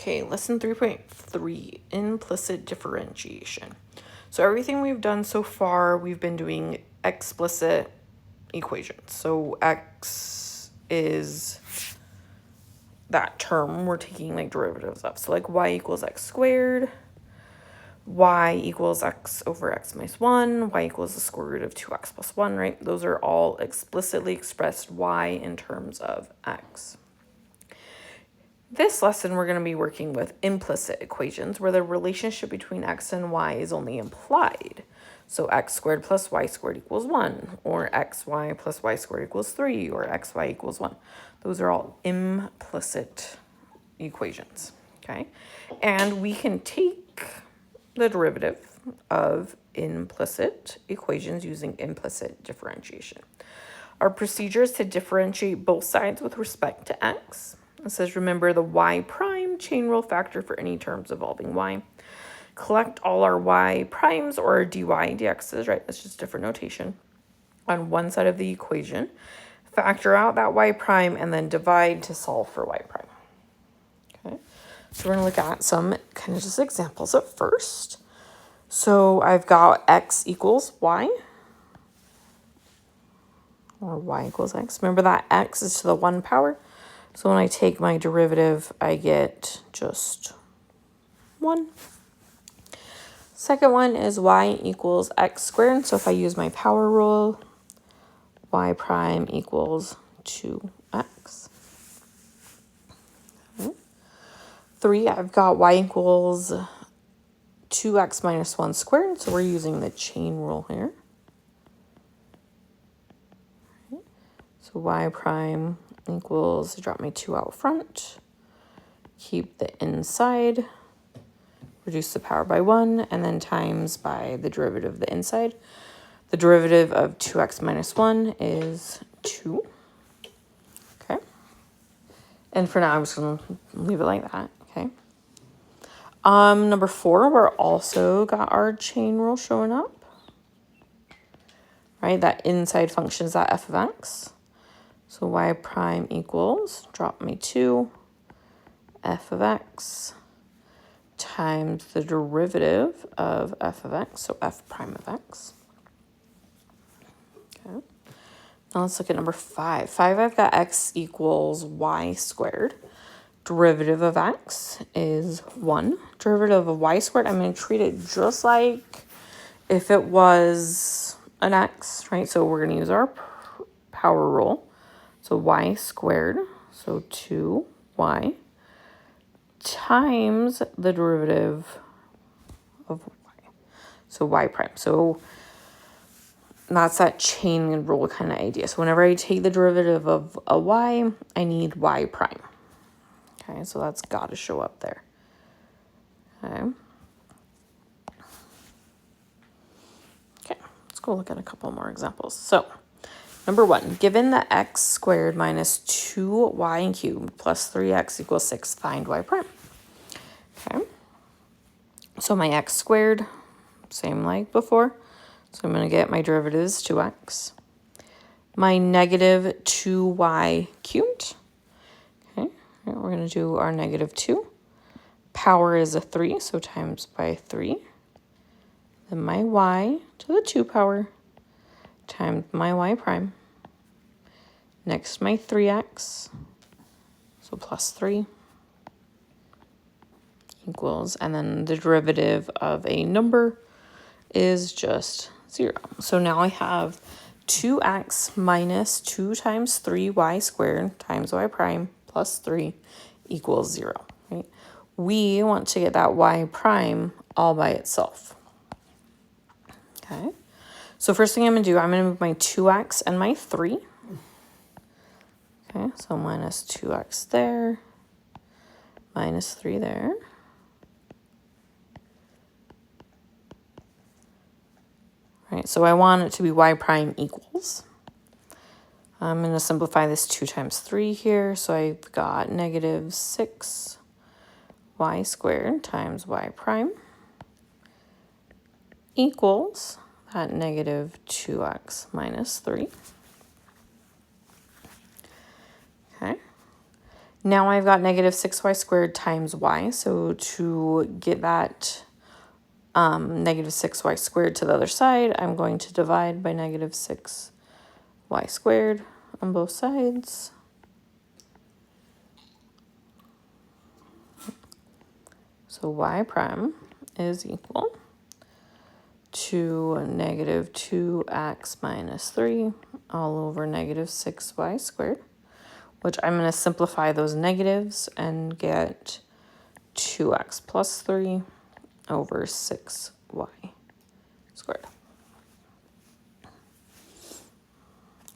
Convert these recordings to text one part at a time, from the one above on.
Okay, lesson 3.3, implicit differentiation. So everything we've done so far, we've been doing explicit equations. So x is that term we're taking like derivatives of. So like y equals x squared, y equals x over x minus 1, y equals the square root of 2x plus 1, right? Those are all explicitly expressed y in terms of x. This lesson, we're going to be working with implicit equations where the relationship between x and y is only implied. So x squared plus y squared equals 1, or xy plus y squared equals 3, or xy equals 1. Those are all implicit equations, okay? And we can take the derivative of implicit equations using implicit differentiation. Our procedure is to differentiate both sides with respect to x. It says, remember the y prime chain rule factor for any terms involving y. Collect all our y primes or our dy dx's, right? That's just different notation on one side of the equation. Factor out that y prime and then divide to solve for y prime. Okay, so we're going to look at some kind of just examples at first. So I've got x equals y, or y equals x. Remember that x is to the 1 power. So when I take my derivative, I get just 1. Second one is y equals x squared. So if I use my power rule, y prime equals 2x. Okay. 3, I've got y equals 2x minus 1 squared. So we're using the chain rule here. Okay. So y prime equals, drop my 2 out front, keep the inside, reduce the power by 1, and then times by the derivative of the inside. The derivative of 2x minus 1 is 2. Okay. And for now, I'm just going to leave it like that. Okay. Number 4, we're also got our chain rule showing up. Right? That inside function is that f of x. So y prime equals, drop me 2, f of x times the derivative of f of x, so f prime of x. Okay. Now let's look at number 5. 5, I've got x equals y squared. Derivative of x is 1. Derivative of y squared, I'm going to treat it just like if it was an x, right? So we're going to use our power rule. So y squared, so 2y, times the derivative of y, so y prime. So that's that chain rule kind of idea. So whenever I take the derivative of a y, I need y prime. Okay, so that's got to show up there. Okay. Okay, let's go look at a couple more examples. So number 1, given that x squared minus 2y cubed plus 3x equals 6, find y prime. Okay. So my x squared, same like before. So I'm going to get my derivatives 2x. My negative 2y cubed. Okay. We're going to do our negative 2. Power is a 3, so times by 3. Then my y to the 2 power times my y prime. Next, my 3x, so plus 3, equals, and then the derivative of a number is just 0. So now I have 2x minus 2 times 3y squared times y prime plus 3 equals 0. Right? We want to get that y prime all by itself. Okay. So first thing I'm going to do, I'm going to move my 2x and my 3. Okay, so minus 2x there, minus 3 there. Right, so I want it to be y prime equals. I'm going to simplify this 2 times 3 here. So I've got negative 6 y squared times y prime equals that negative 2x minus 3. Okay. Now I've got negative 6y squared times y. So to get that negative 6y squared to the other side, I'm going to divide by negative 6y squared on both sides. So y prime is equal to negative 2x minus 3 all over negative 6y squared, which I'm going to simplify those negatives and get 2x plus 3 over 6y squared.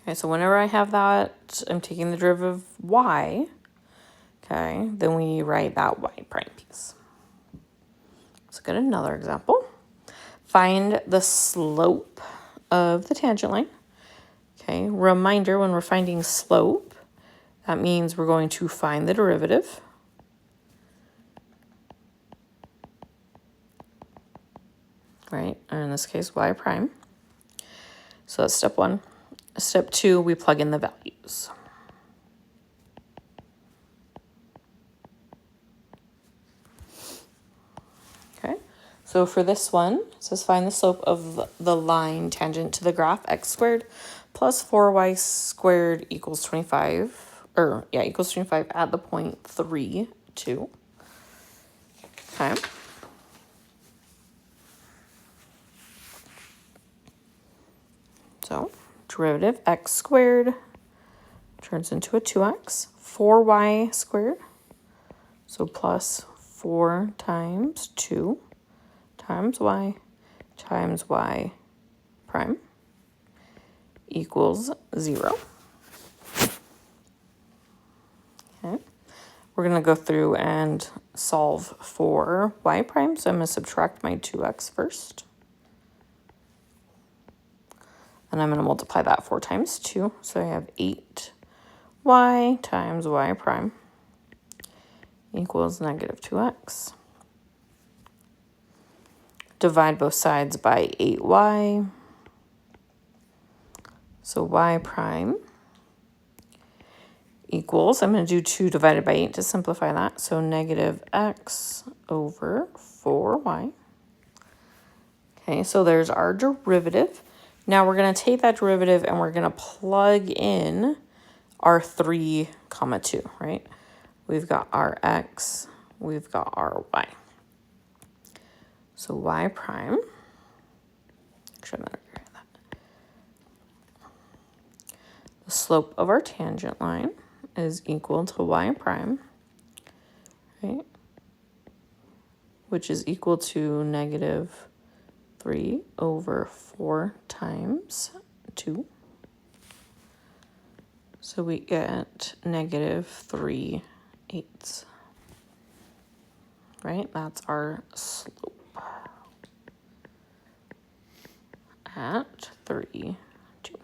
Okay, so whenever I have that, I'm taking the derivative of y, okay, then we write that y prime piece. Let's get another example. Find the slope of the tangent line. Okay, reminder, when we're finding slope, that means we're going to find the derivative. Right, or in this case, y prime. So that's step 1. Step 2, we plug in the values. Okay, so for this one, it says find the slope of the line tangent to the graph x squared plus 4y squared equals 25, equals 25 at the point 3, 2. Okay. So derivative x squared turns into a 2x, 4y squared, so plus 4 times 2 times y prime equals 0. Okay, we're going to go through and solve for y prime, so I'm going to subtract my 2x first. And I'm going to multiply that 4 times 2, so I have 8y times y prime equals negative 2x. Divide both sides by 8y. So y prime equals, I'm going to do 2 divided by 8 to simplify that. So negative x over 4y. Okay, so there's our derivative. Now we're going to take that derivative and we're going to plug in our 3, 2, right? We've got our x, we've got our y. So y prime, the slope of our tangent line is equal to y prime, right? Which is equal to negative 3 over 4 times 2. So we get negative 3/8, right? That's our slope at 3, 2.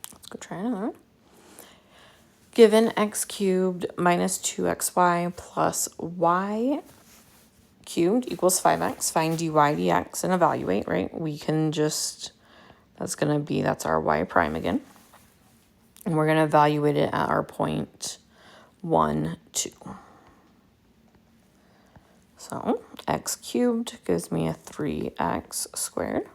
Let's go try another one. Given x cubed minus 2xy plus y cubed equals 5x, find dy dx and evaluate, right? We can just, that's our y prime again. And we're going to evaluate it at our point 1, 2. So x cubed gives me a 3x squared.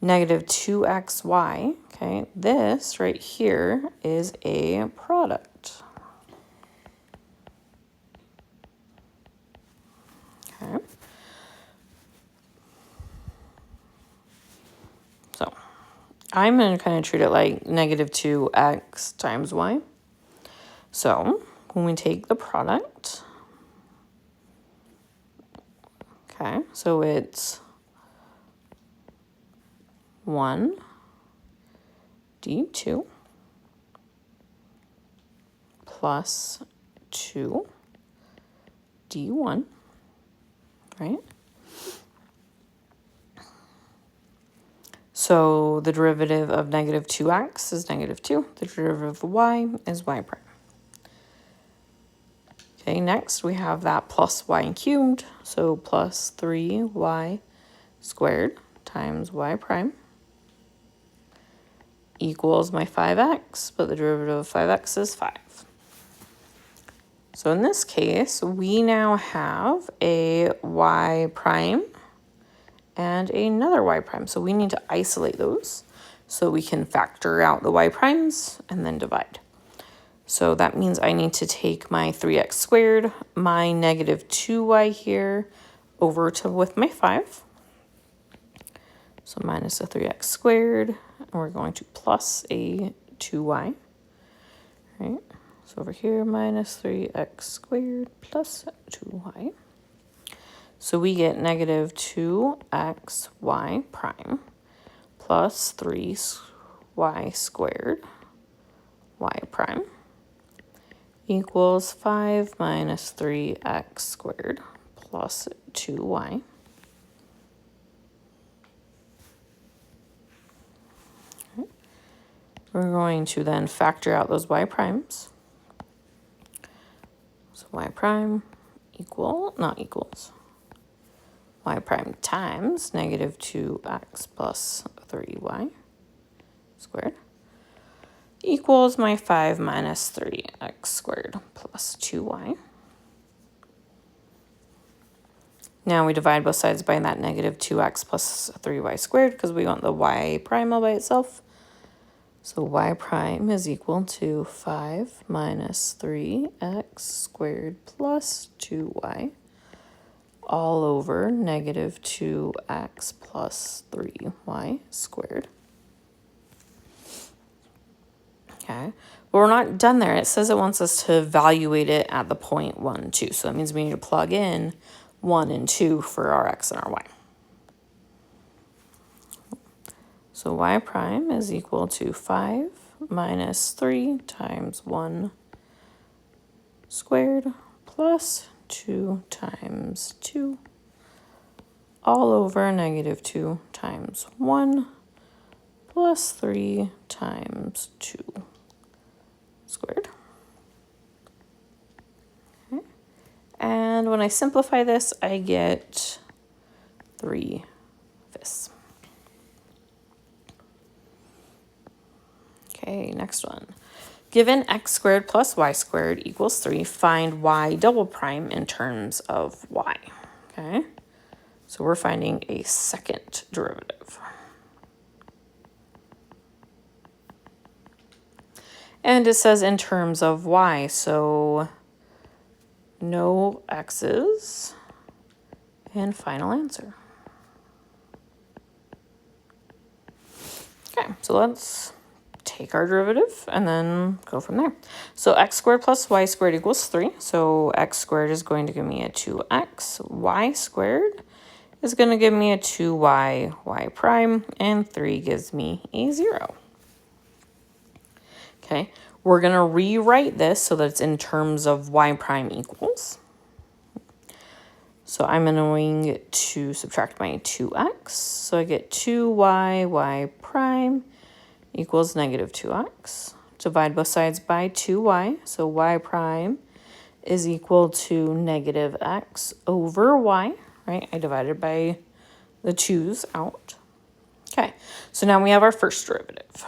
Negative 2xy, okay, this right here is a product. Okay. So I'm going to kind of treat it like negative 2x times y. So when we take the product, okay, so it's 1 d2 plus 2 d1, right? So the derivative of negative 2x is negative 2. The derivative of y is y prime. Okay, next we have that plus y cubed, so plus 3y squared times y prime equals my 5x, but the derivative of 5x is 5. So in this case, we now have a y prime and another y prime. So we need to isolate those so we can factor out the y primes and then divide. So that means I need to take my 3x squared, my negative 2y here, over to with my 5. So minus a 3x squared, and we're going to plus a 2y, right? So over here, minus 3x squared plus 2y. So we get negative 2xy prime plus 3y squared y prime equals 5 minus 3x squared plus 2y. Okay. We're going to then factor out those y primes. So y prime not equals, y prime times negative 2x plus 3y squared equals my 5 minus 3x squared plus 2y. Now we divide both sides by that negative 2x plus 3y squared because we want the y prime all by itself. So y prime is equal to 5 minus 3x squared plus 2y all over negative 2x plus 3y squared. Okay, but we're not done there. It says it wants us to evaluate it at the point 1, 2. So that means we need to plug in 1 and 2 for our x and our y. So y prime is equal to 5 minus 3 times 1 squared plus 2 times 2 all over negative 2 times 1 plus 3 times 2 squared. Okay. And when I simplify this, I get 3/5. Okay, next one. Given x squared plus y squared equals 3, find y double prime in terms of y. Okay, so we're finding a second derivative. And it says in terms of y, so no x's and final answer. Okay, so let's take our derivative and then go from there. So x squared plus y squared equals 3. So x squared is going to give me a 2x. Y squared is going to give me a 2y, y prime, and 3 gives me a 0. Okay, we're going to rewrite this so that it's in terms of y prime equals. So I'm going to subtract my 2x. So I get 2y, y prime equals negative 2x. Divide both sides by 2y. So y prime is equal to negative x over y, right? I divided by the 2's out. Okay, so now we have our first derivative.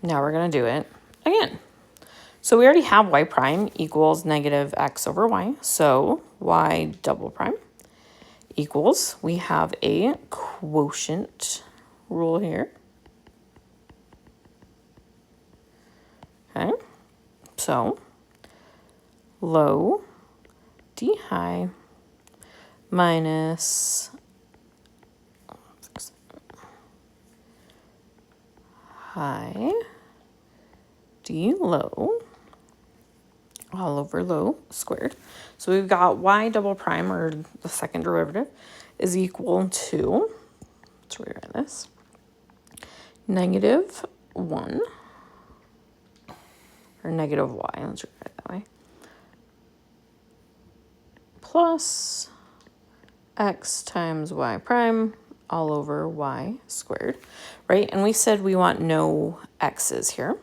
Now we're going to do it again. So we already have y prime equals negative x over y. So y double prime equals, we have a quotient rule here. Okay, so low d high minus high d low all over low squared. So we've got y double prime, or the second derivative, is equal to, let's rewrite this, negative 1, or negative y, let's rewrite it that way, plus x times y prime all over y squared, right? And we said we want no x's here.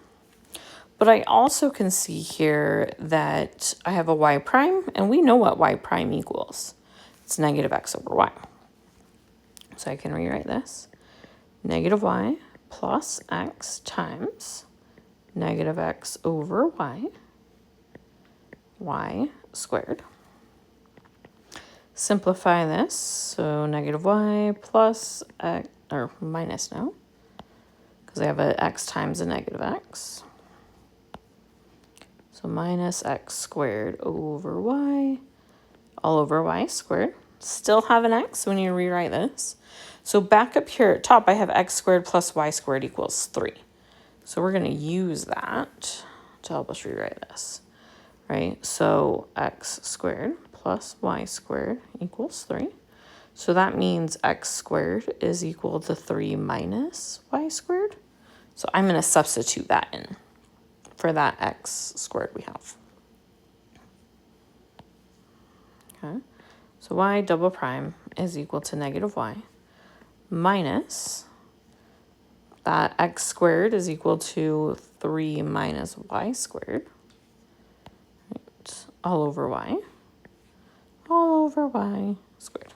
But I also can see here that I have a y prime, and we know what y prime equals. It's negative x over y. So I can rewrite this. Negative y plus x times negative x over y squared. Simplify this, so negative y plus x, or minus now, because I have a x times a negative x. So minus x squared over y, all over y squared. Still have an x when you rewrite this. So back up here at top, I have x squared plus y squared equals 3. So we're going to use that to help us rewrite this, right? So x squared plus y squared equals 3. So that means x squared is equal to 3 minus y squared. So I'm going to substitute that in for that x squared we have. Okay, so y double prime is equal to negative y minus that x squared is equal to 3 minus y squared, right, all over y squared.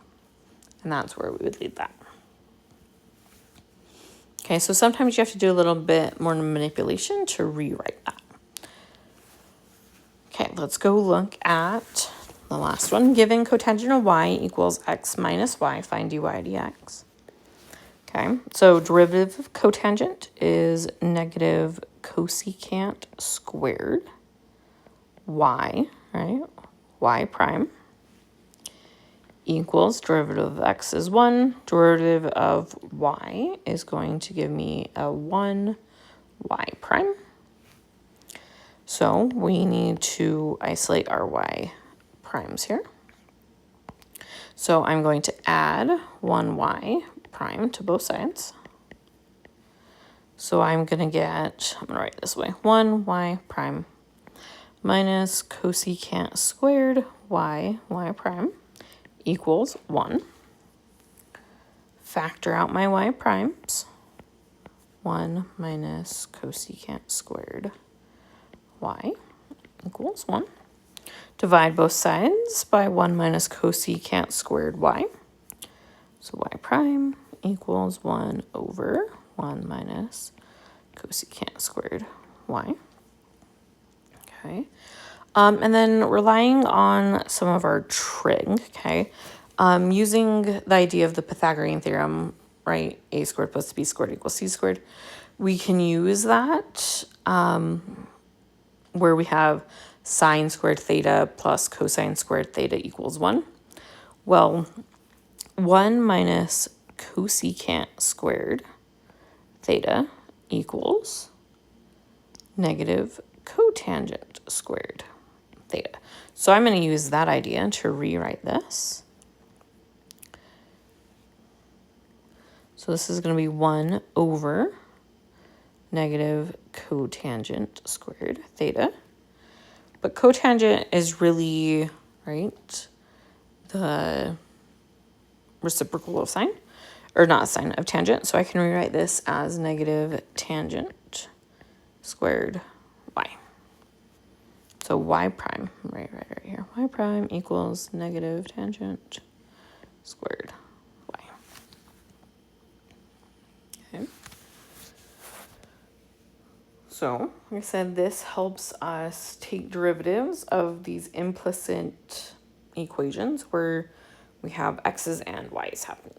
And that's where we would leave that. Okay, so sometimes you have to do a little bit more manipulation to rewrite that. Okay, let's go look at the last one. Given cotangent of y equals x minus y, find dy dx. Okay, so derivative of cotangent is negative cosecant squared y, right? Y prime equals derivative of x is 1. Derivative of y is going to give me a 1 y prime. So we need to isolate our y primes here. So I'm going to add 1y prime to both sides. So I'm going to write it this way, 1y prime minus cosecant squared y prime equals 1. Factor out my y primes. 1 minus cosecant squared y equals 1. Divide both sides by 1 minus cosecant squared y. So y prime equals 1 over 1 minus cosecant squared y. Okay. And then relying on some of our trig, okay, using the idea of the Pythagorean theorem, right, a squared plus b squared equals c squared, we can use that where we have sine squared theta plus cosine squared theta equals 1. Well, 1 minus cosecant squared theta equals negative cotangent squared theta. So I'm going to use that idea to rewrite this. So this is going to be 1 over negative cotangent squared theta. But cotangent is really, right, the reciprocal of sine, or not sine, of tangent. So I can rewrite this as negative tangent squared y. So y prime, right here. Y prime equals negative tangent squared y. Okay. So, like I said, this helps us take derivatives of these implicit equations where we have x's and y's happening.